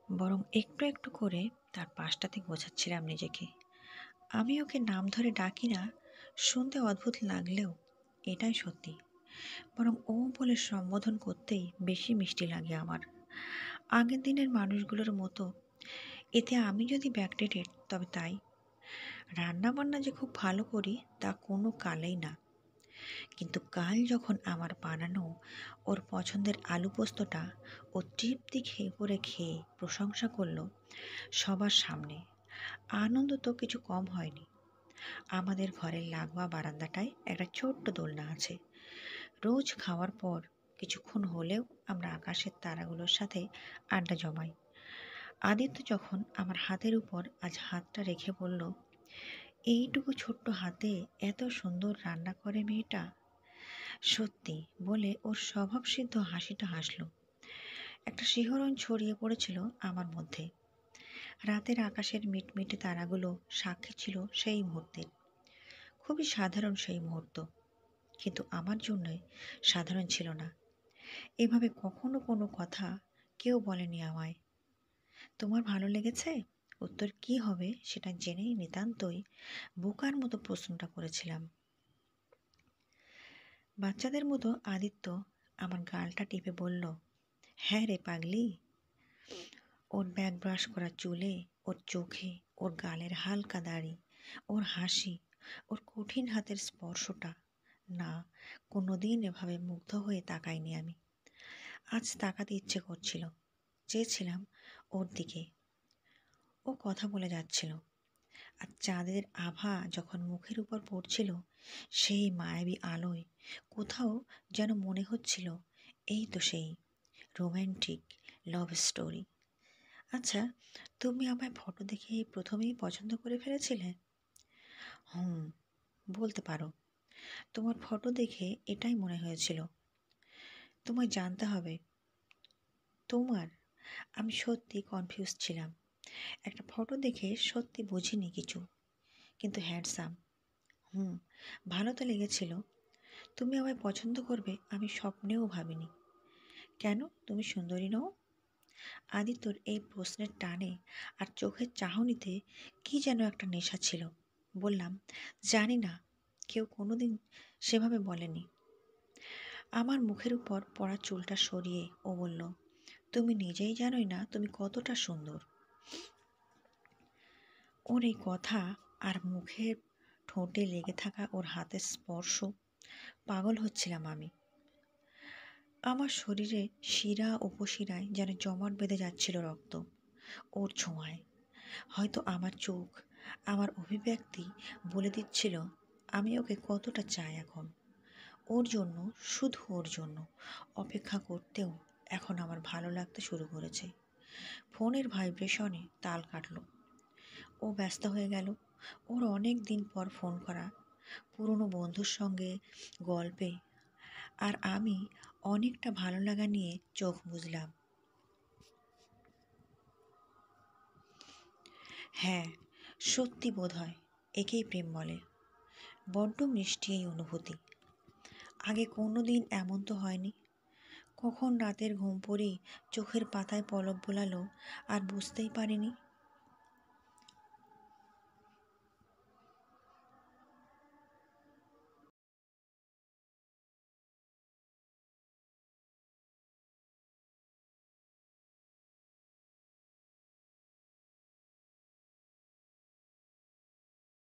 বরং একটু একটু করে তার পাশটাতে গোছাচ্ছিলাম নিজেকে। আমি ওকে নাম ধরে ডাকি না, শুনতে অদ্ভুত লাগলেও এটাই সত্যি। বরং ও বলে সম্বোধন করতেই বেশি মিষ্টি লাগে আমার। আগের দিনের মানুষগুলোর মতো এতে আমি যদি ব্যাকডেটেড তবে তাই। রান্নাবান্না যে খুব ভালো করি তা কোনো কালেই না। কিন্তু কাল যখন আমার বানানো ওর পছন্দের আলু পোস্তটা ও তৃপ্তি খেয়ে প্রশংসা করলো সবার সামনে, আনন্দ তো কিছু কম হয়নি। আমাদের ঘরের লাগোয়া বারান্দাটায় একটা ছোট্ট দোলনা আছে। রোজ খাওয়ার পর কিছুক্ষণ হলেও আমরা আকাশের তারাগুলোর সাথে আড্ডা জমাই। আদিত্য যখন আমার হাতের উপর আজ হাতটা রেখে বলল, এইটুকু ছোট্ট হাতে এত সুন্দর রান্না করে মেয়েটা, সত্যি বলে ওর স্বভাবসিদ্ধ হাসিটা হাসলো। একটা শিহরণ ছড়িয়ে পড়েছিল আমার মধ্যে। রাতের আকাশের মিটমিটে তারাগুলো সাক্ষী ছিল সেই মুহূর্তের। খুবই সাধারণ সেই মুহূর্ত, কিন্তু আমার জন্য সাধারণ ছিল না। এভাবে কখনো কোনো কথা কেউ বলেনি আমায়। তোমার ভালো লেগেছে? উত্তর কি হবে সেটা জেনেই নিতান্তই বোকার মতো প্রশ্নটা করেছিলাম। বাচ্চাদের মতো আদিত্য আমার গালটা টিপে বলল, হ্যাঁ রে পাগলি। ওর ব্যাগ ব্রাশ করা চুলে, ওর চোখে, ওর গালের হালকা দাড়ি, ওর হাসি, ওর কঠিন হাতের স্পর্শটা, না, কোনোদিন এভাবে মুগ্ধ হয়ে তাকাইনি আমি। আজ তাকাতে ইচ্ছে করছিল, চেয়েছিলাম ওর দিকে। ও কথা বলে যাচ্ছিল, আর চাঁদের আভা যখন মুখের উপর পড়ছিল সেই মায়াবী আলোয় কোথাও যেন মনে হচ্ছিল এই তো সেই রোম্যান্টিক লাভ স্টোরি। আচ্ছা, তুমি আমায় ফটো দেখে প্রথমেই পছন্দ করে ফেলেছিলে? হুম, বলতে পারো। তোমার ফটো দেখে এটাই মনে হয়েছিল। তোমায় জানতে হবে তোমার। আমি সত্যি কনফিউজ ছিলাম। একটা ফটো দেখে সত্যি বুঝিনি কিছু, কিন্তু হ্যান্ডসাম। হুম, ভালো তো লেগেছিল। তুমি আমায় পছন্দ করবে আমি স্বপ্নেও ভাবিনি। কেন, তুমি সুন্দরী নও? আদিত্যর এই প্রশ্নের টানে আর চোখের চাহনিতে কি যেন একটা নেশা ছিল। বললাম, জানি না, কেউ কোনোদিন সেভাবে বলেনি। আমার মুখের উপর পড়া চুলটা সরিয়ে ও বলল, তুমি নিজেই জানোই না তুমি কতটা সুন্দর। ওর এই কথা আর মুখের ঠোঁটে লেগে থাকা ওর হাতের স্পর্শ, পাগল হচ্ছিলাম আমি। আমার শরীরে শিরা উপশিরায় যেন জমাট বেঁধে যাচ্ছিল রক্ত ওর ছোঁয়ায়। হয়তো আমার চোখ, আমার অভিব্যক্তি বলে দিচ্ছিল আমি ওকে কতটা চাই এখন। ওর জন্য, শুধু ওর জন্য অপেক্ষা করতেও এখন আমার ভালো লাগতে শুরু করেছে। ফোনের ভাইব্রেশনে তাল কাটল। ও ব্যস্ত হয়ে গেল। ওর অনেক দিন পর ফোন করা, পুরনো বন্ধুর সঙ্গে গল্পে, আর আমি অনেকটা ভালো লাগা নিয়ে চোখ বুজলাম। হ্যাঁ, সত্যি বোধ হয় একেই প্রেম বলে। বড্ড মিষ্টি এই অনুভূতি। আগে কোনো দিন এমন তো হয়নি। কখন রাতের ঘুম পড়েই চোখের পাতায় পলক বোলালো আর বুঝতেই পারিনি।